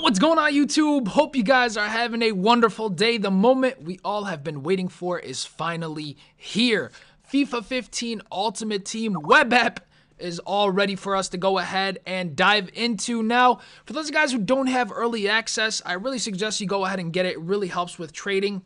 What's going on, YouTube? Hope you guys are having a wonderful day. The moment we all have been waiting for is finally here. FIFA 15 Ultimate Team web app is all ready for us to go ahead and dive into. Now, for those guys who don't have early access, I really suggest you go ahead and get it. It really helps with trading.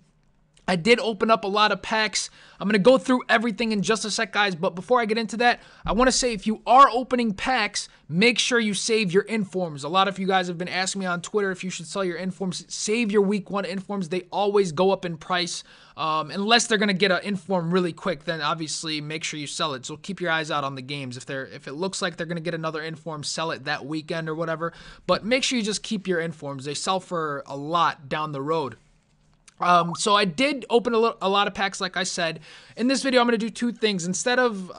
I did open up a lot of packs. I'm going to go through everything in just a sec, guys. But before I get into that, I want to say if you are opening packs, make sure you save your informs. A lot of you guys have been asking me on Twitter if you should sell your informs. Save your week 1 informs. They always go up in price. Unless they're going to get an inform really quick, then obviously make sure you sell it. So keep your eyes out on the games. If it looks like they're going to get another inform, sell it that weekend or whatever. But make sure you just keep your informs. They sell for a lot down the road. So I did open a lot of packs, like I said. In this video, I'm going to do two things. Instead of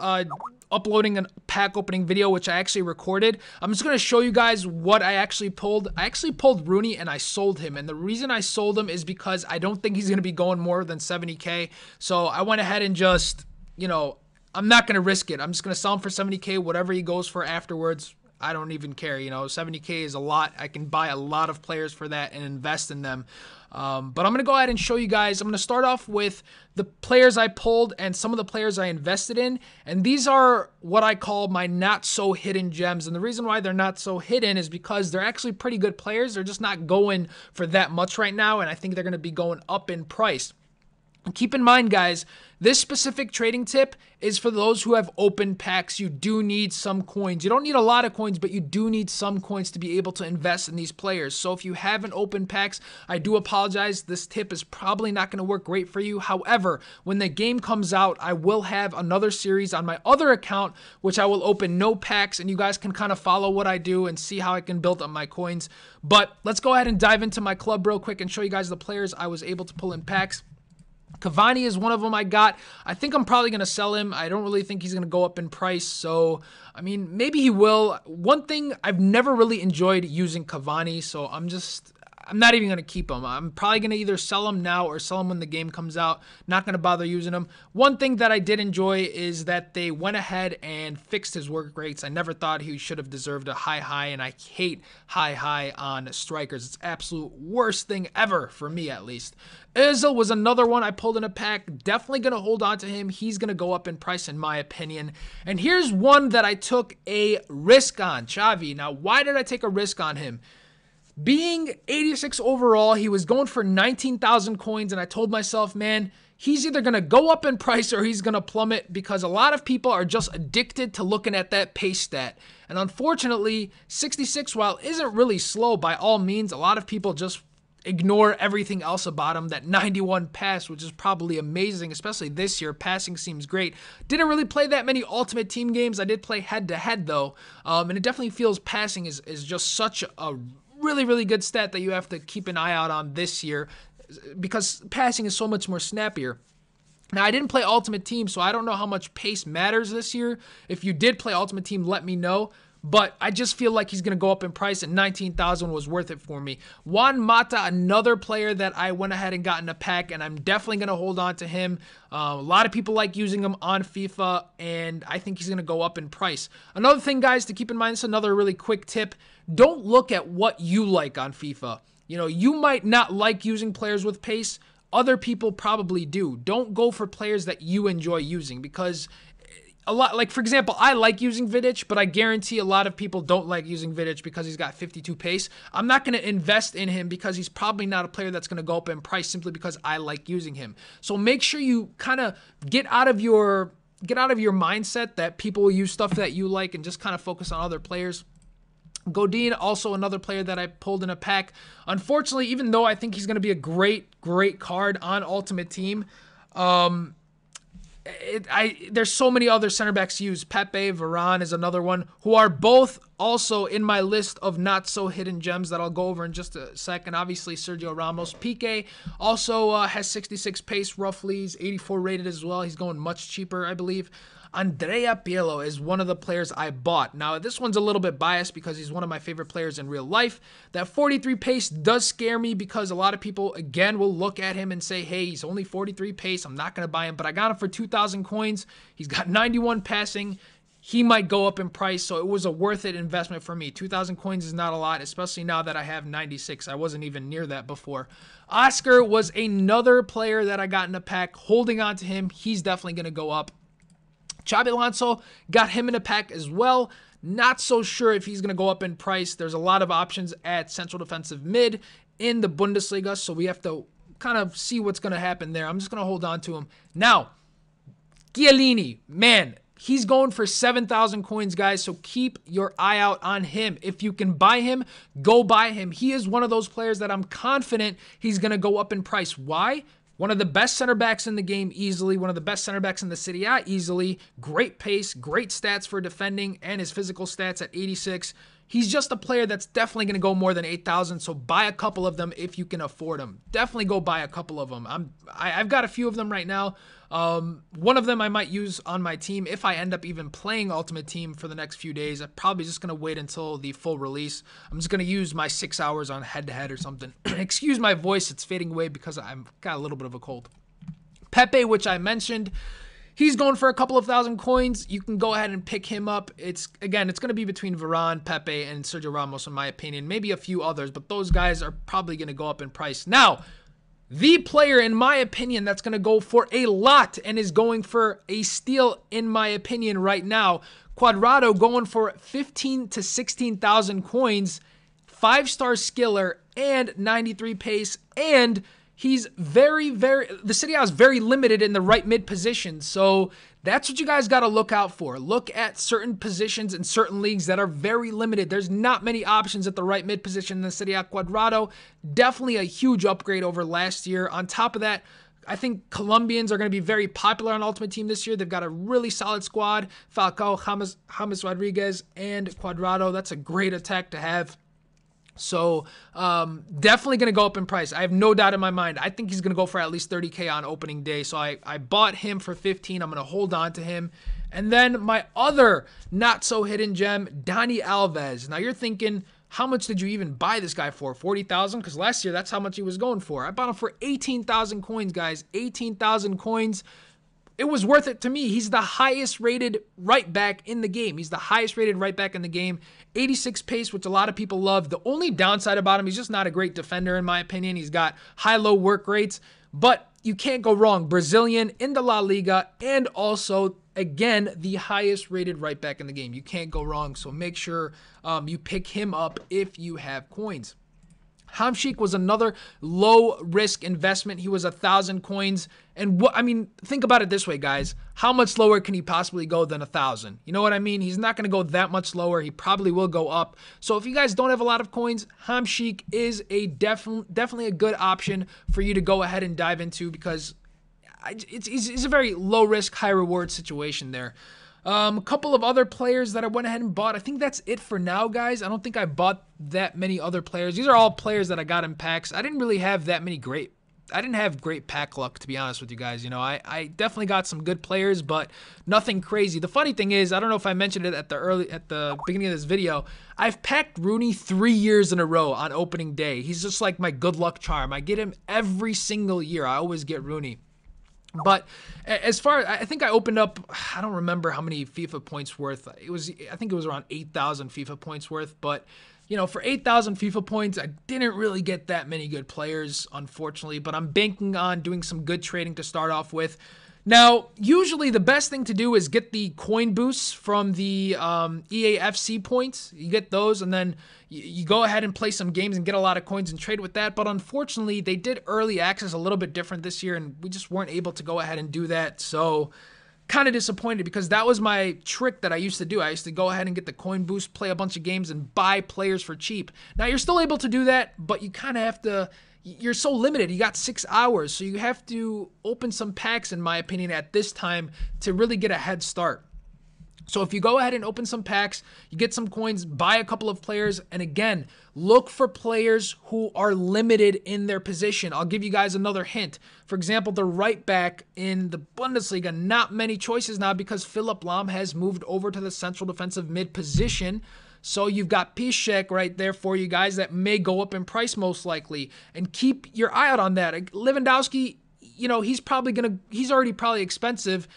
uploading a pack opening video, which I actually recorded, I'm just going to show you guys what I actually pulled. I actually pulled Rooney and I sold him. And the reason I sold him is because I don't think he's going to be going more than 70K. So I went ahead and just, I'm not going to risk it. I'm just going to sell him for 70K, whatever he goes for afterwards. I don't even care, 70K is a lot. I can buy a lot of players for that and invest in them. But I'm going to go ahead and show you guys. I'm going to start off with the players I pulled and some of the players I invested in. And these are what I call my not so hidden gems. And the reason why they're not so hidden is because they're actually pretty good players. They're just not going for that much right now. And I think they're going to be going up in price. Keep in mind, guys, this specific trading tip is for those who have open packs. You do need some coins. You don't need a lot of coins, but you do need some coins to be able to invest in these players. So if you haven't opened packs, I do apologize. This tip is probably not going to work great for you. However, when the game comes out, I will have another series on my other account, which I will open no packs, and you guys can kind of follow what I do and see how I can build up my coins. But let's go ahead and dive into my club real quick and show you guys the players I was able to pull in packs. Cavani is one of them I got. I think I'm probably going to sell him. I don't really think he's going to go up in price. So, I mean, maybe he will. One thing, I've never really enjoyed using Cavani. So I'm not even going to keep him. I'm probably going to either sell him now or sell him when the game comes out. Not going to bother using him. One thing that I did enjoy is that they went ahead and fixed his work rates. I never thought he should have deserved a high, and I hate high on strikers. It's absolute worst thing ever for me, at least. Ozil was another one I pulled in a pack. Definitely going to hold on to him. He's going to go up in price in my opinion. And here's one that I took a risk on, Xavi. Now, why did I take a risk on him? Being 86 overall, he was going for 19,000 coins, and I told myself, man, he's either going to go up in price or he's going to plummet, because a lot of people are just addicted to looking at that pace stat. And unfortunately, 66, while isn't really slow by all means, a lot of people just ignore everything else about him. That 91 pass, which is probably amazing, especially this year. Passing seems great. Didn't really play that many Ultimate Team games. I did play head-to-head, though, and it definitely feels passing is just such a really good stat that you have to keep an eye out on this year, because passing is so much more snappier. Now, I didn't play Ultimate Team, so I don't know how much pace matters this year. If you did play Ultimate Team, let me know. But I just feel like he's going to go up in price, and 19,000 was worth it for me. Juan Mata, another player that I went ahead and got in a pack, and I'm definitely going to hold on to him. A lot of people like using him on FIFA, and I think he's going to go up in price. Another thing, guys, to keep in mind, this is another really quick tip. Don't look at what you like on FIFA. You might not like using players with pace. Other people probably do. Don't go for players that you enjoy using, because a lot, like for example, I like using Vidic, but I guarantee a lot of people don't like using Vidic because he's got 52 pace. I'm not going to invest in him because he's probably not a player that's going to go up in price simply because I like using him. So make sure you kind of get out of your mindset that people will use stuff that you like and just kind of focus on other players. Godin, also another player that I pulled in a pack. Unfortunately, even though I think he's going to be a great card on Ultimate Team, there's so many other center backs to use. Pepe, Varane is another one, who are both also in my list of not so hidden gems that I'll go over in just a second. Obviously, Sergio Ramos. Piqué also has 66 pace roughly. He's 84 rated as well. He's going much cheaper, I believe. Andrea Pirlo is one of the players I bought. Now, this one's a little bit biased because he's one of my favorite players in real life. That 43 pace does scare me because a lot of people, again, will look at him and say, hey, he's only 43 pace. I'm not going to buy him. But I got him for 2,000 coins. He's got 91 passing. he might go up in price, so it was a worth it investment for me. 2,000 coins is not a lot, especially now that I have 96. I wasn't even near that before. Oscar was another player that I got in a pack. Holding on to him, he's definitely going to go up. Xabi Alonso, got him in a pack as well. Not so sure if he's going to go up in price. There's a lot of options at central defensive mid in the Bundesliga, so we have to kind of see what's going to happen there. I'm just going to hold on to him. Now, Chiellini, man, he's going for 7,000 coins, guys, so keep your eye out on him. If you can buy him, go buy him. He is one of those players that I'm confident he's going to go up in price. Why? One of the best center backs in the game easily. One of the best center backs in the Serie A easily. Great pace, great stats for defending, and his physical stats at 86. He's just a player that's definitely going to go more than 8,000, so buy a couple of them if you can afford them. Definitely go buy a couple of them. I've got a few of them right now. One of them I might use on my team if I end up even playing Ultimate Team for the next few days. I'm probably just going to wait until the full release. I'm just going to use my 6 hours on head-to-head or something. Excuse my voice, it's fading away because I've got a little bit of a cold. Pepe, which I mentioned, he's going for a couple of thousand coins. You can go ahead and pick him up. It's going to be between Varane, Pepe, and Sergio Ramos, in my opinion. Maybe a few others, but those guys are probably going to go up in price. Now, the player, in my opinion, that's going to go for a lot and is going for a steal, in my opinion, right now, Cuadrado, going for 15 to 16,000 coins, 5-star skiller, and 93 pace, and he's the Serie A is very limited in the right mid position, so that's what you guys got to look out for. Look at certain positions in certain leagues that are very limited. There's not many options at the right mid position in the Serie A. Cuadrado, definitely a huge upgrade over last year. On top of that, I think Colombians are going to be very popular on Ultimate Team this year. They've got a really solid squad. Falcao, James Rodriguez, and Cuadrado. That's a great attack to have. So definitely going to go up in price. I have no doubt in my mind. I think he's going to go for at least 30K on opening day. So I bought him for 15. I'm going to hold on to him. And then my other not so hidden gem, Dani Alves. Now you're thinking, how much did you even buy this guy for? 40,000? Because last year that's how much he was going for. I bought him for 18,000 coins, guys. 18,000 coins. It was worth it to me. He's the highest rated right back in the game. He's the highest rated right back in the game. 86 pace, which a lot of people love. The only downside about him, he's just not a great defender in my opinion. He's got high-low work rates, but you can't go wrong. Brazilian in the La Liga, and also, again, the highest rated right back in the game. You can't go wrong, so make sure you pick him up if you have coins. Hamsik was another low-risk investment. He was 1,000 coins. And think about it this way, guys. How much lower can he possibly go than 1,000? You know what I mean? He's not going to go that much lower. He probably will go up. So if you guys don't have a lot of coins, Hamsik is a definitely a good option for you to go ahead and dive into, because it's a very low-risk, high-reward situation there. A couple of other players that I went ahead and bought. I think that's it for now, guys. I don't think I bought that many other players. These are all players that I got in packs. I didn't really have that many I didn't have great pack luck, to be honest with you guys. You know, I definitely got some good players, but nothing crazy. The funny thing is, I don't know if I mentioned it at the beginning of this video, I've packed Rooney 3 years in a row on opening day. He's just like my good luck charm. I get him every single year. I always get Rooney. But as far as, I think I opened up, I don't remember how many FIFA points worth. I think it was around 8,000 FIFA points worth. But, you know, for 8,000 FIFA points, I didn't really get that many good players, unfortunately. But I'm banking on doing some good trading to start off with. Now, usually the best thing to do is get the coin boosts from the EAFC points. You get those, and then you go ahead and play some games and get a lot of coins and trade with that. But unfortunately, they did early access a little bit different this year, and we just weren't able to go ahead and do that. So kind of disappointed, because that was my trick that I used to do. I used to go ahead and get the coin boost, play a bunch of games, and buy players for cheap. Now, you're still able to do that, but you kind of have to... You're so limited. You got 6 hours, so you have to open some packs, in my opinion, at this time to really get a head start. So if you go ahead and open some packs, you get some coins, buy a couple of players, and again, look for players who are limited in their position. I'll give you guys another hint. For example, the right back in the Bundesliga, not many choices now, because Philipp Lahm has moved over to the central defensive mid position. So you've got Piszczek right there for you guys that may go up in price most likely. And keep your eye out on that. Lewandowski, you know, he's already probably expensive.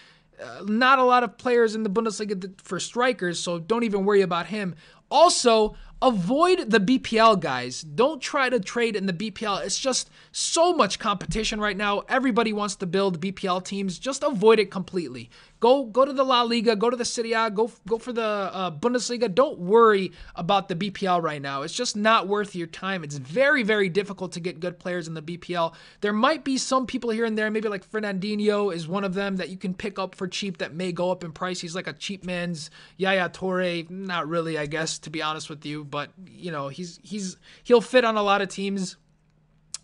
Not a lot of players in the Bundesliga for strikers, so don't even worry about him. Also, avoid the BPL, guys. Don't try to trade in the BPL. It's just so much competition right now. Everybody wants to build BPL teams. Just avoid it completely. Go to the La Liga, go to the Serie A, go for the Bundesliga. Don't worry about the BPL right now. It's just not worth your time. It's very, very difficult to get good players in the BPL. There might be some people here and there, maybe like Fernandinho is one of them that you can pick up for cheap that may go up in price. He's like a cheap man's Yaya Toure. Not really, I guess, to be honest with you, but you know, he'll fit on a lot of teams.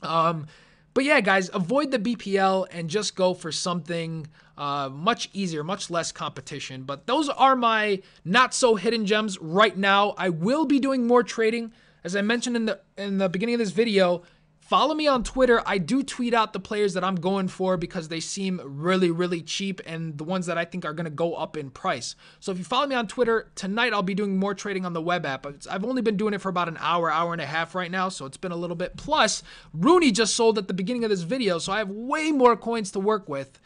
But yeah, guys, avoid the BPL and just go for something much easier, much less competition. But those are my not so hidden gems right now. I will be doing more trading, as I mentioned in the beginning of this video. Follow me on Twitter. I do tweet out the players that I'm going for because they seem really, really cheap and the ones that I think are going to go up in price. So if you follow me on Twitter, tonight I'll be doing more trading on the web app. I've only been doing it for about an hour, hour and a half right now, so it's been a little bit. Plus, Rooney just sold at the beginning of this video, so I have way more coins to work with,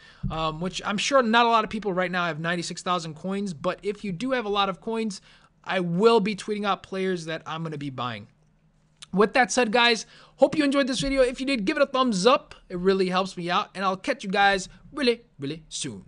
which I'm sure not a lot of people right now have 96,000 coins, but if you do have a lot of coins, I will be tweeting out players that I'm going to be buying. With that said, guys, hope you enjoyed this video. If you did, give it a thumbs up. It really helps me out. And I'll catch you guys really, really soon.